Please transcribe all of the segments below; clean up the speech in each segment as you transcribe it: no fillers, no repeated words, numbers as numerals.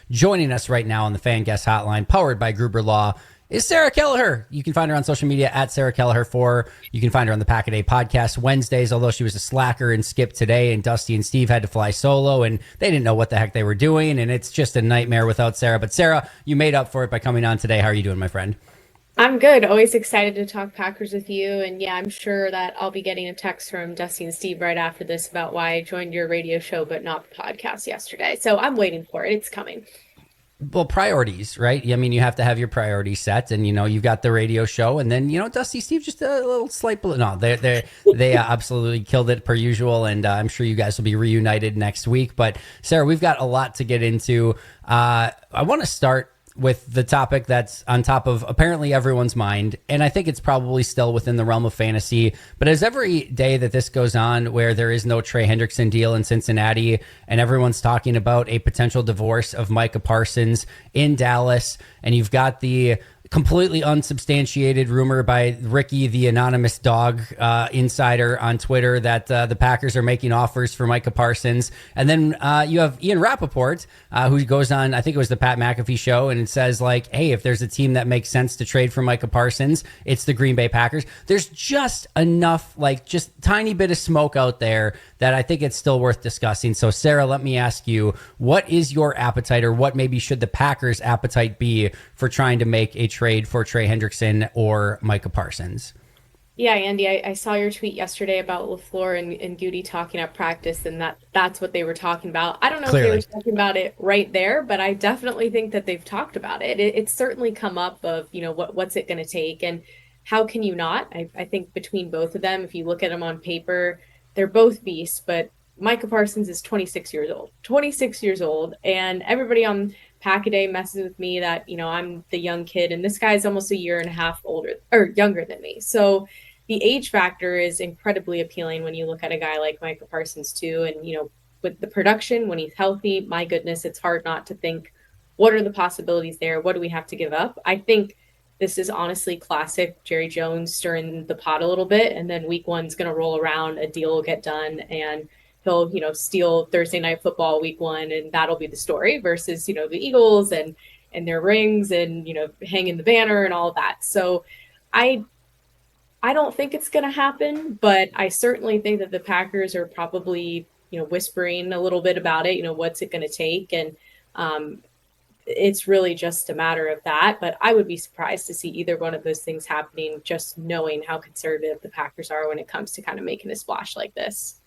Joining us right now on the Fan Guest Hotline, powered by Gruber Law, is Sarah Kelliher. You can find her on social media at Sarah Kelliher4. You can find her on the Pack a Day podcast Wednesdays, although she was a slacker and skipped today, and Dusty and Steve had to fly solo, and they didn't know what the heck they were doing, and it's just a nightmare without Sarah. But Sarah, you made up for it by coming on today. How are you doing, my friend? I'm good. Always excited to talk Packers with you. And yeah, I'm sure that I'll be getting a text from Dusty and Steve right after this about why I joined your radio show, but not the podcast yesterday. So I'm waiting for it. It's coming. Well, priorities, right? I mean, you have to have your priorities set, and you've got the radio show, and then Dusty Steve just a little slight. No, they absolutely killed it per usual, and I'm sure you guys will be reunited next week. But Sarah, we've got a lot to get into. I want to start with the topic that's on top of apparently everyone's mind, and I think it's probably still within the realm of fantasy, but as every day that this goes on where there is no Trey Hendrickson deal in Cincinnati and everyone's talking about a potential divorce of Micah Parsons in Dallas, and you've got the completely unsubstantiated rumor by Ricky, the anonymous dog insider on Twitter, that the Packers are making offers for Micah Parsons. And then you have Ian Rappaport, who goes on, I think it was the Pat McAfee show, and it says like, hey, if there's a team that makes sense to trade for Micah Parsons, it's the Green Bay Packers. There's just enough, like just tiny bit of smoke out there that I think it's still worth discussing. So Sarah, let me ask you, what is your appetite, or what maybe should the Packers' appetite be for trying to make a trade for Trey Hendrickson or Micah Parsons? Yeah, Andy, I saw your tweet yesterday about LaFleur and Goody talking at practice, and that's what they were talking about. I don't know Clearly. if they were talking about it right there, but I definitely think that they've talked about it. It's certainly come up of, what's it going to take, and how can you not? I think between both of them, if you look at them on paper, they're both beasts, but Micah Parsons is 26 years old. 26 years old, and everybody on Pack-A-Day messes with me that, I'm the young kid, and this guy's almost a year and a half older or younger than me. So the age factor is incredibly appealing when you look at a guy like Micah Parsons too. And, with the production, when he's healthy, my goodness, it's hard not to think, what are the possibilities there? What do we have to give up? I think this is honestly classic Jerry Jones stirring the pot a little bit, and then week one's going to roll around, a deal will get done, and he'll, steal Thursday Night Football week one, and that'll be the story versus, the Eagles and their rings and, hanging the banner and all of that. So I don't think it's going to happen, but I certainly think that the Packers are probably, whispering a little bit about it, what's it going to take? And it's really just a matter of that. But I would be surprised to see either one of those things happening, just knowing how conservative the Packers are when it comes to kind of making a splash like this.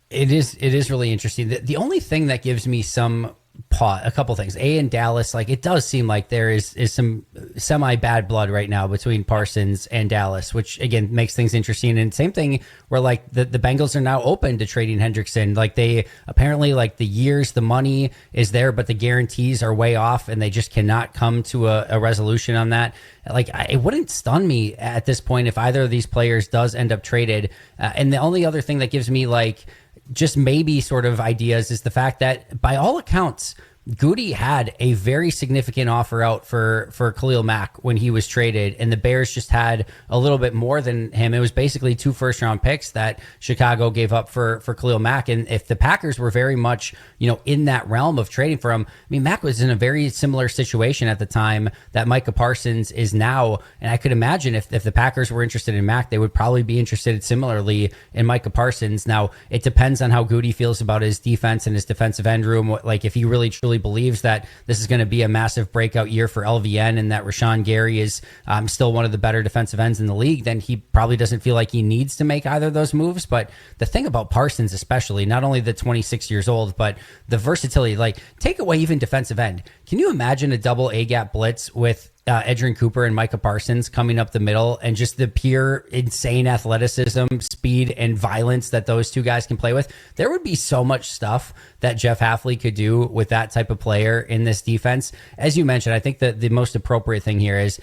It is really interesting. The only thing that gives me some pause, a couple things. In Dallas, like it does seem like there is some semi bad blood right now between Parsons and Dallas, which again makes things interesting. And same thing where like the Bengals are now open to trading Hendrickson. Like they apparently, like the money is there, but the guarantees are way off, and they just cannot come to a resolution on that. Like it wouldn't stun me at this point if either of these players does end up traded. And the only other thing that gives me like just maybe sort of ideas is the fact that by all accounts, Goody had a very significant offer out for Khalil Mack when he was traded, and the Bears just had a little bit more than him. It was basically 2 first-round picks that Chicago gave up for Khalil Mack, and if the Packers were very much, in that realm of trading for him, I mean, Mack was in a very similar situation at the time that Micah Parsons is now, and I could imagine if the Packers were interested in Mack, they would probably be interested similarly in Micah Parsons. Now, it depends on how Goody feels about his defense and his defensive end room, like if he really truly believes that this is going to be a massive breakout year for LVN and that Rashawn Gary is still one of the better defensive ends in the league, then he probably doesn't feel like he needs to make either of those moves. But the thing about Parsons, especially, not only the 26 years old, but the versatility, like take away even defensive end. Can you imagine a double A-gap blitz with Edgerrin Cooper and Micah Parsons coming up the middle, and just the pure insane athleticism, speed, and violence that those two guys can play with? There would be so much stuff that Jeff Hafley could do with that type of player in this defense. As you mentioned, I think that the most appropriate thing here is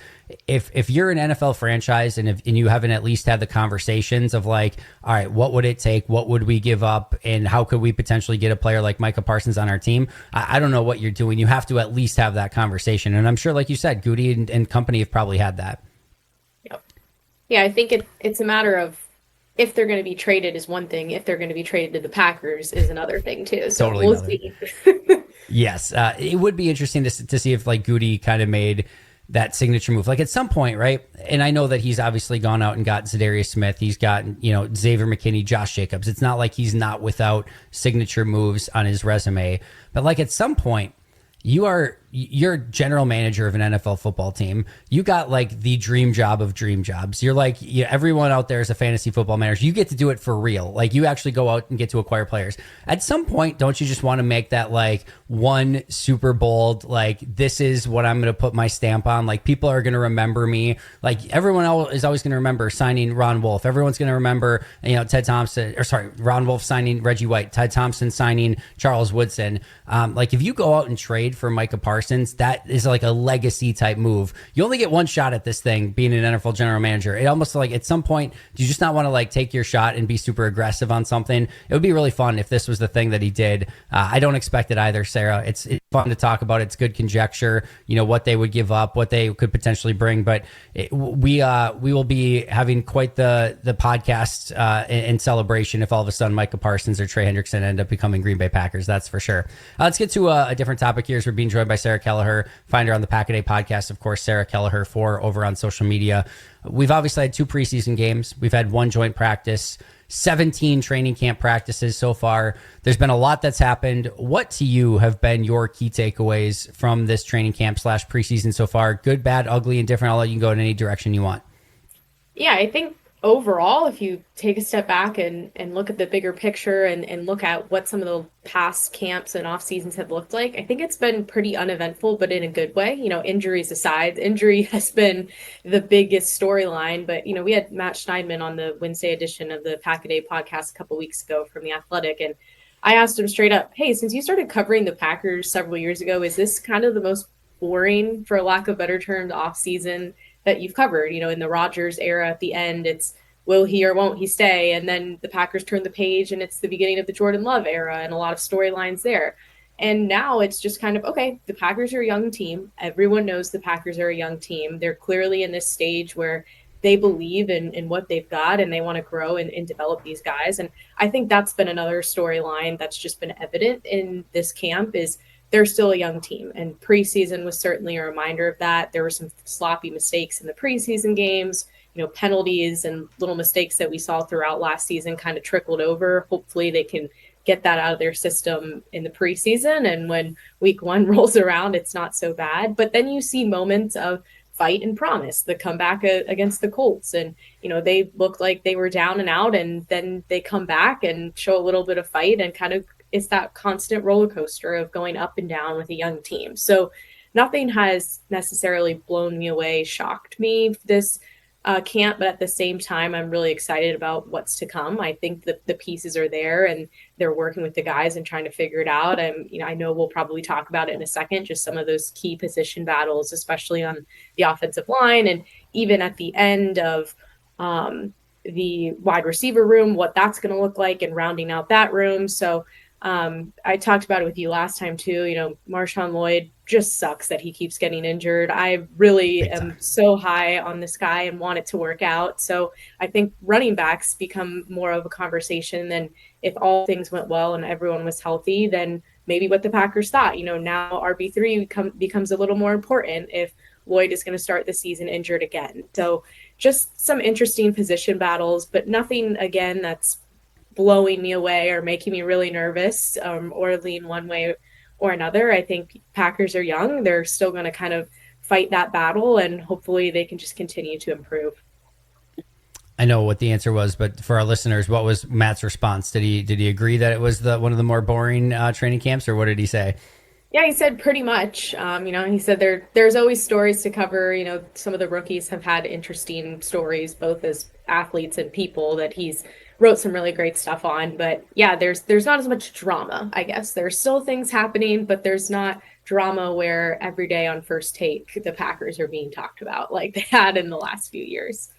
if you're an NFL franchise and you haven't at least had the conversations of like, all right, what would it take? What would we give up? And how could we potentially get a player like Micah Parsons on our team? I don't know what you're doing. You have to at least have that conversation. And I'm sure, like you said, Goody and company have probably had that. Yep. Yeah, I think it's a matter of if they're going to be traded is one thing. If they're going to be traded to the Packers is another thing too. So Totally we'll another. see. Yes, it would be interesting to see if like Goody kind of made that signature move, like at some point, right? And I know that he's obviously gone out and got Zadarius Smith. He's got Xavier McKinney, Josh Jacobs. It's not like he's not without signature moves on his resume, but like at some point, you're general manager of an NFL football team. You got like the dream job of dream jobs. You're like, everyone out there is a fantasy football manager. You get to do it for real. Like you actually go out and get to acquire players. At some point, don't you just want to make that like one super bold, like this is what I'm going to put my stamp on. Like people are going to remember me. Like everyone else is always going to remember signing Ron Wolf. Everyone's going to remember, Ron Wolf signing Reggie White, Ted Thompson signing Charles Woodson. Like if you go out and trade for Micah Parsons, that is like a legacy type move. You only get one shot at this thing being an NFL general manager. It almost like at some point, do you just not want to like take your shot and be super aggressive on something? It would be really fun if this was the thing that he did. I don't expect it either, Sarah. It's fun to talk about. It's good conjecture, what they would give up, what they could potentially bring. But we will be having quite the podcast in celebration if all of a sudden Micah Parsons or Trey Hendrickson end up becoming Green Bay Packers. That's for sure. Let's get to a different topic here as we're being joined by Sarah Kelliher. Find her on the Pack-A-Day podcast, of course, Sarah Kelliher 4 over on social media. We've obviously had 2 preseason games. We've had 1 joint practice, 17 training camp practices so far. There's been a lot that's happened. What to you have been your key takeaways from this training camp / preseason so far? Good, bad, ugly, and different. I'll let you go in any direction you want. Yeah, I think overall, if you take a step back and look at the bigger picture and look at what some of the past camps and off seasons have looked like, I think it's been pretty uneventful, but in a good way. Injuries aside, injury has been the biggest storyline. But, we had Matt Schneidman on the Wednesday edition of the Pack-A-Day podcast a couple weeks ago from The Athletic. And I asked him straight up, hey, since you started covering the Packers several years ago, is this kind of the most boring, for lack of better terms, off season that you've covered? In the Rodgers era at the end, it's will he or won't he stay? And then the Packers turn the page and it's the beginning of the Jordan Love era and a lot of storylines there. And now it's just kind of, okay, the Packers are a young team. Everyone knows the Packers are a young team. They're clearly in this stage where they believe in what they've got and they want to grow and develop these guys. And I think that's been another storyline that's just been evident in this camp is they're still a young team. And preseason was certainly a reminder of that. There were some sloppy mistakes in the preseason games, penalties and little mistakes that we saw throughout last season kind of trickled over. Hopefully they can get that out of their system in the preseason. And when week 1 rolls around, it's not so bad. But then you see moments of fight and promise, the comeback against the Colts. And, they looked like they were down and out and then they come back and show a little bit of fight and kind of it's that constant roller coaster of going up and down with a young team. So nothing has necessarily blown me away, shocked me this camp, but at the same time, I'm really excited about what's to come. I think that the pieces are there and they're working with the guys and trying to figure it out. And, I know we'll probably talk about it in a second, just some of those key position battles, especially on the offensive line and even at the end of the wide receiver room, what that's going to look like and rounding out that room. So I talked about it with you last time too. Marshawn Lloyd just sucks that he keeps getting injured. I really am so high on this guy and want it to work out. So I think running backs become more of a conversation than if all things went well and everyone was healthy, then maybe what the Packers thought. Now RB3 becomes a little more important if Lloyd is going to start the season injured again. So just some interesting position battles, but nothing, again, that's blowing me away or making me really nervous or lean one way or another. I think Packers are young. They're still going to kind of fight that battle and hopefully they can just continue to improve. I know what the answer was, but for our listeners, what was Matt's response? Did he agree that it was one of the more boring training camps, or what did he say? Yeah, he said pretty much. He said there's always stories to cover. Some of the rookies have had interesting stories, both as athletes and people that he's wrote some really great stuff on. But yeah, there's not as much drama, I guess. There's still things happening, but there's not drama where every day on First Take the Packers are being talked about like they had in the last few years.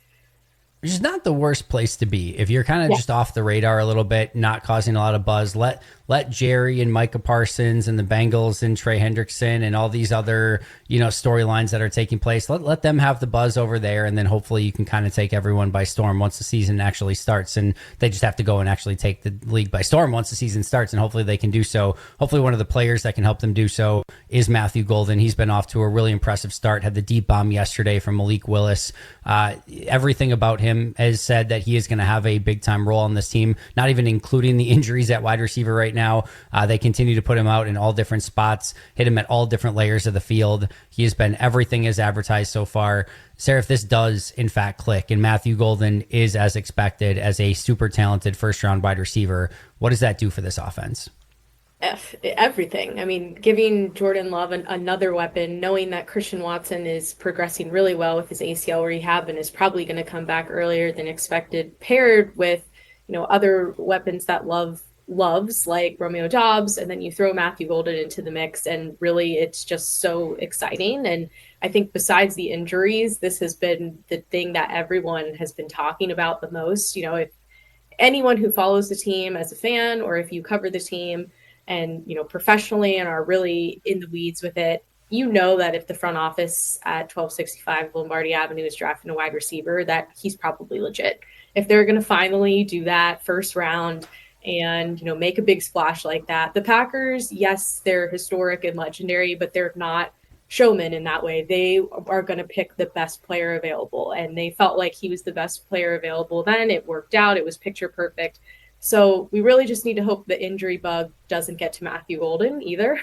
Which is not the worst place to be if you're kind of just off the radar a little bit, not causing a lot of buzz. Let let Jerry and Micah Parsons and the Bengals and Trey Hendrickson and all these other, storylines that are taking place. Let them have the buzz over there, and then hopefully you can kind of take everyone by storm once the season actually starts. And they just have to go and actually take the league by storm once the season starts, and hopefully they can do so. Hopefully one of the players that can help them do so is Matthew Golden. He's been off to a really impressive start, had the deep bomb yesterday from Malik Willis. Everything about him has said that he is going to have a big time role on this team, not even including the injuries at wide receiver right now. They continue to put him out in all different spots, hit him at all different layers of the field. He has been everything as advertised so far. Sarah, if this does in fact click and Matthew Golden is as expected as a super talented first round wide receiver, what does that do for this offense? Everything. I mean, giving Jordan Love another weapon, knowing that Christian Watson is progressing really well with his ACL rehab and is probably going to come back earlier than expected, paired with, other weapons that Love loves like Romeo Dobbs, and then you throw Matthew Golden into the mix, and really it's just so exciting. And I think besides the injuries, this has been the thing that everyone has been talking about the most. If anyone who follows the team as a fan, or if you cover the team and professionally and are really in the weeds with it, that if the front office at 1265 Lombardi Avenue is drafting a wide receiver, that he's probably legit. If they're going to finally do that first round and make a big splash like that, the Packers, yes, they're historic and legendary, but they're not showmen in that way. They are going to pick the best player available, and they felt like he was the best player available then. It worked out. It was picture perfect. So we really just need to hope the injury bug doesn't get to Matthew Golden either.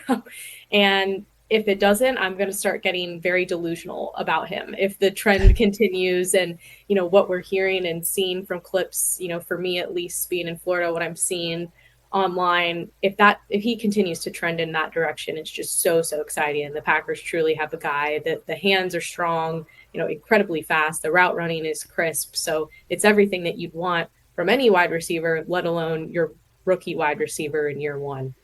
And if it doesn't, I'm going to start getting very delusional about him. If the trend continues and, what we're hearing and seeing from clips, for me, at least being in Florida, what I'm seeing online, if he continues to trend in that direction, it's just so exciting. And the Packers truly have a guy that the hands are strong, incredibly fast. The route running is crisp. So it's everything that you'd want from any wide receiver, let alone your rookie wide receiver in year one.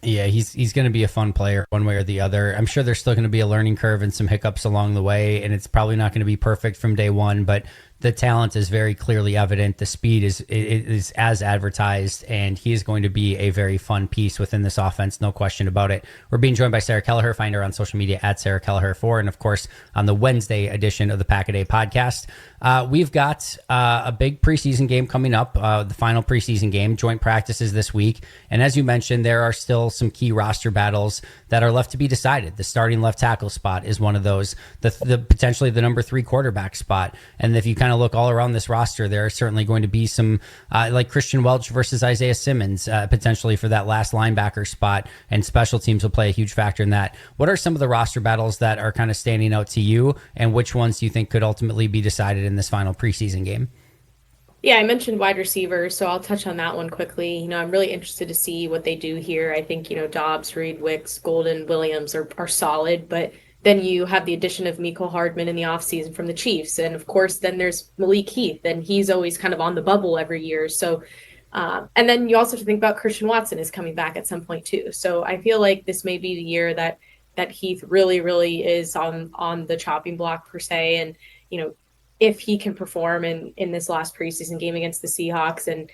Yeah, he's going to be a fun player one way or the other. I'm sure there's still going to be a learning curve and some hiccups along the way, and it's probably not going to be perfect from day one, but the talent is very clearly evident. The speed is as advertised, and he is going to be a very fun piece within this offense, no question about it. We're being joined by Sarah Kelliher. Find her on social media at Sarah Kelliher4, and of course on the Wednesday edition of the Pack-A-Day podcast. We've got a big preseason game coming up, the final preseason game, joint practices this week. And as you mentioned, there are still some key roster battles that are left to be decided. The starting left tackle spot is one of those, the potentially the number 3 quarterback spot. And if you kind of look all around this roster, there are certainly going to be some like Christian Welch versus Isaiah Simmons, potentially for that last linebacker spot, and special teams will play a huge factor in that. What are some of the roster battles that are kind of standing out to you, and which ones do you think could ultimately be decided in this final preseason game? Yeah, I mentioned wide receiver, so I'll touch on that one quickly. I'm really interested to see what they do here. I think, Dobbs, Reed, Wicks, Golden, Williams are solid, but then you have the addition of Mecole Hardman in the offseason from the Chiefs. And of course, then there's Malik Heath, and he's always kind of on the bubble every year. So, and then you also have to think about Christian Watson is coming back at some point too. So I feel like this may be the year that Heath really is on the chopping block per se. And, if he can perform in this last preseason game against the Seahawks and,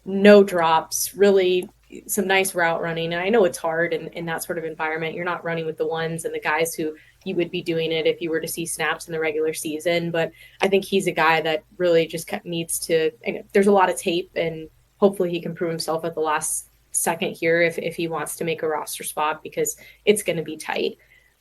no drops, really some nice route running. And I know it's hard in that sort of environment. You're not running with the ones and the guys who you would be doing it if you were to see snaps in the regular season. But I think he's a guy that really just needs to, there's a lot of tape, and hopefully he can prove himself at the last second here if he wants to make a roster spot, because it's going to be tight.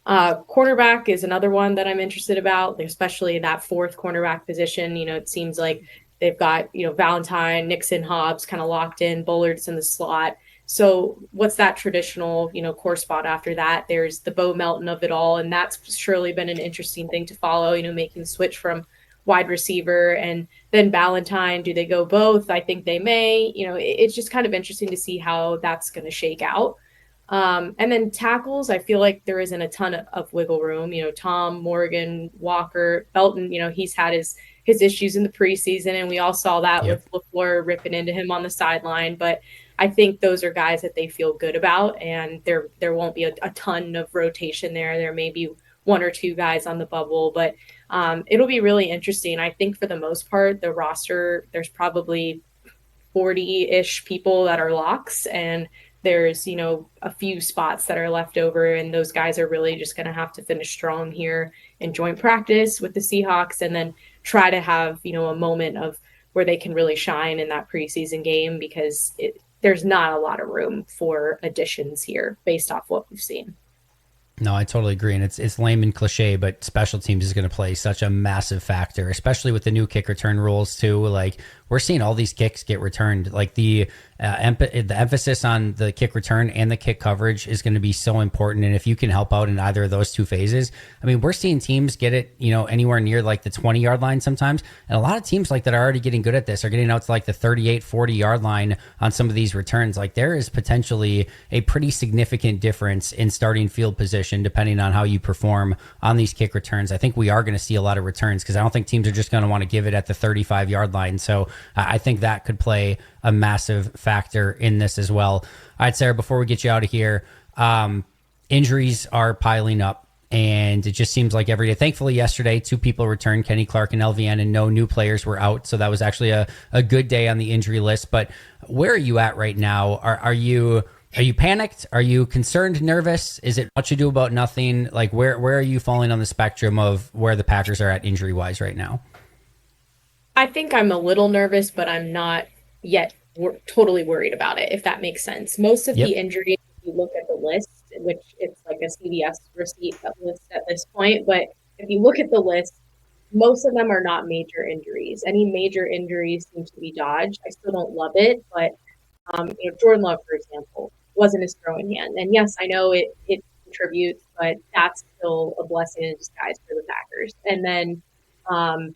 Cornerback is another one that I'm interested about, especially that 4th cornerback position. It seems like they've got, Valentine, Nixon, Hobbs kind of locked in, Bullard's in the slot. So what's that traditional, core spot after that? There's the Bo Melton of it all. And that's surely been an interesting thing to follow, making the switch from wide receiver and then Valentine. Do they go both? I think they may. It's just kind of interesting to see how that's going to shake out. And then tackles, I feel like there isn't a ton of wiggle room. Tom, Morgan, Walker, Belton, he's had his issues in the preseason, and we all saw that with LaFleur ripping into him on the sideline. But I think those are guys that they feel good about, and there won't be a ton of rotation there. There may be 1 or 2 guys on the bubble, but it'll be really interesting. I think for the most part, the roster, there's probably 40-ish people that are locks, and there's, a few spots that are left over, and those guys are really just going to have to finish strong here in joint practice with the Seahawks, and then try to have, a moment of where they can really shine in that preseason game, because there's not a lot of room for additions here based off what we've seen. No, I totally agree. And it's lame and cliche, but special teams is going to play such a massive factor, especially with the new kick return rules too. Like, we're seeing all these kicks get returned. Like the emphasis on the kick return and the kick coverage is going to be so important. And if you can help out in either of those two phases, I mean, we're seeing teams get it, anywhere near like the 20-yard line sometimes. And a lot of teams like that are already getting good at this are getting out to like the 38, 40-yard line on some of these returns. Like, there is potentially a pretty significant difference in starting field position depending on how you perform on these kick returns. I think we are going to see a lot of returns because I don't think teams are just going to want to give it at the 35-yard line. So I think that could play a massive factor in this as well. All right, Sarah, before we get you out of here, injuries are piling up, and it just seems like every day. Thankfully, yesterday, 2 people returned, Kenny Clark and LVN, and no new players were out. So that was actually a good day on the injury list. But where are you at right now? Are you panicked? Are you concerned, nervous? Is it much ado about nothing? Like, where are you falling on the spectrum of where the Packers are at injury-wise right now? I think I'm a little nervous, but I'm not yet totally worried about it, if that makes sense. Most of the injuries, if you look at the list, which it's like a CVS receipt that list at this point, but if you look at the list, most of them are not major injuries. Any major injuries seem to be dodged. I still don't love it, but Jordan Love, for example, wasn't his throwing hand. And yes, I know it contributes, but that's still a blessing in disguise for the Packers. And then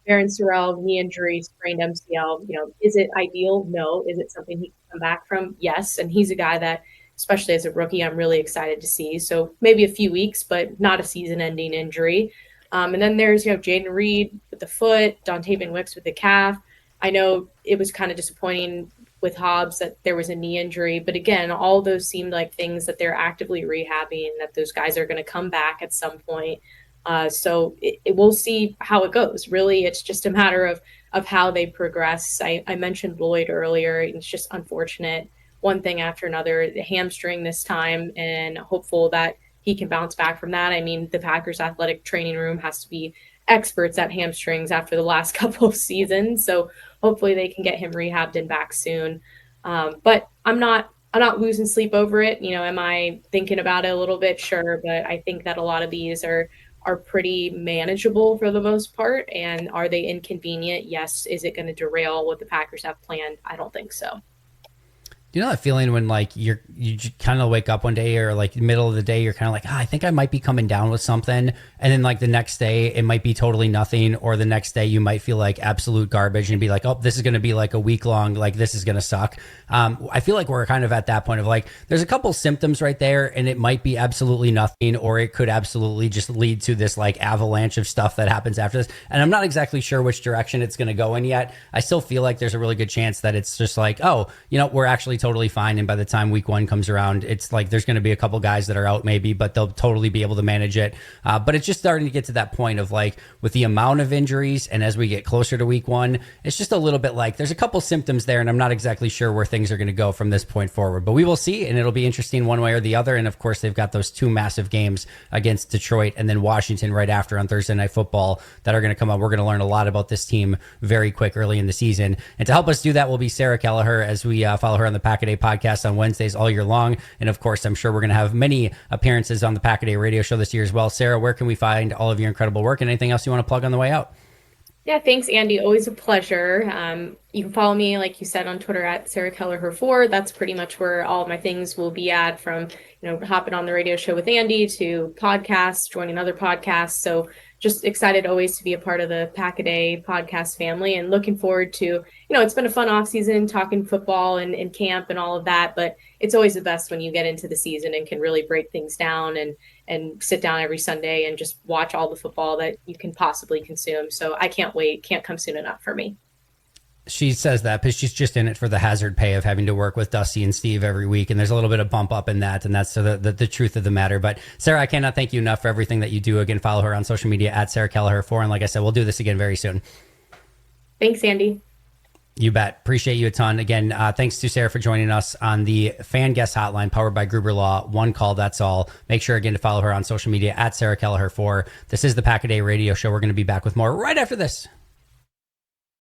Aaron Sorrell, knee injury, sprained MCL. Is it ideal? No. Is it something he can come back from? Yes. And he's a guy that, especially as a rookie, I'm really excited to see. So maybe a few weeks, but not a season-ending injury. And then there's, Jaden Reed with the foot, Dontayvion Wicks with the calf. I know it was kind of disappointing with Hobbs that there was a knee injury, but again, all those seemed like things that they're actively rehabbing, that those guys are going to come back at some point. So we'll see how it goes. Really, it's just a matter of how they progress. I mentioned Lloyd earlier. It's just unfortunate. One thing after another, the hamstring this time, and hopeful that he can bounce back from that. I mean, the Packers athletic training room has to be experts at hamstrings after the last couple of seasons. So hopefully they can get him rehabbed and back soon. But I'm not losing sleep over it. Am I thinking about it a little bit? Sure. But I think that a lot of these are pretty manageable for the most part. And are they inconvenient? Yes. Is it going to derail what the Packers have planned? I don't think so. Do you know that feeling when like you kind of wake up one day or like middle of the day, you're kind of like, I think I might be coming down with something. And then like the next day it might be totally nothing. Or the next day you might feel like absolute garbage and be like, oh, this is going to be like a week long. Like this is going to suck. I feel like we're kind of at that point of like, there's a couple symptoms right there and it might be absolutely nothing, or it could absolutely just lead to this like avalanche of stuff that happens after this. And I'm not exactly sure which direction it's going to go in yet. I still feel like there's a really good chance that it's just like, oh, we're actually totally fine. And by the time week 1 comes around, it's like there's going to be a couple guys that are out maybe, but they'll totally be able to manage it. But it's just starting to get to that point of like with the amount of injuries, and as we get closer to week 1, it's just a little bit like there's a couple symptoms there, and I'm not exactly sure where things are going to go from this point forward. But we will see, and it'll be interesting one way or the other. And of course, they've got those 2 massive games against Detroit and then Washington right after on Thursday Night Football that are going to come up. We're going to learn a lot about this team very quick early in the season. And to help us do that will be Sarah Kelliher, as we follow her on the Pack-A-Day podcast on Wednesdays all year long. And of course, I'm sure we're going to have many appearances on the Pack-A-Day radio show this year as well. Sarah, where can we find all of your incredible work and anything else you want to plug on the way out? Yeah, thanks, Andy. Always a pleasure. You can follow me, like you said, on Twitter at Sarah Kelliher4. That's pretty much where all of my things will be at, from hopping on the radio show with Andy to podcasts, joining other podcasts. So just excited always to be a part of the Pack-A-Day podcast family, and looking forward to, it's been a fun off season talking football and camp and all of that, but it's always the best when you get into the season and can really break things down and sit down every Sunday and just watch all the football that you can possibly consume. So I can't wait. Can't come soon enough for me. She says that because she's just in it for the hazard pay of having to work with Dusty and Steve every week. And there's a little bit of bump up in that. And that's the truth of the matter. But Sarah, I cannot thank you enough for everything that you do. Again, follow her on social media at Sarah Kelliher4. And like I said, we'll do this again very soon. Thanks, Andy. You bet. Appreciate you a ton. Again, thanks to Sarah for joining us on the fan guest hotline powered by Gruber Law. One call, that's all. Make sure again to follow her on social media at Sarah Kelliher 4. This is the Pack a Day Radio Show. We're going to be back with more right after this.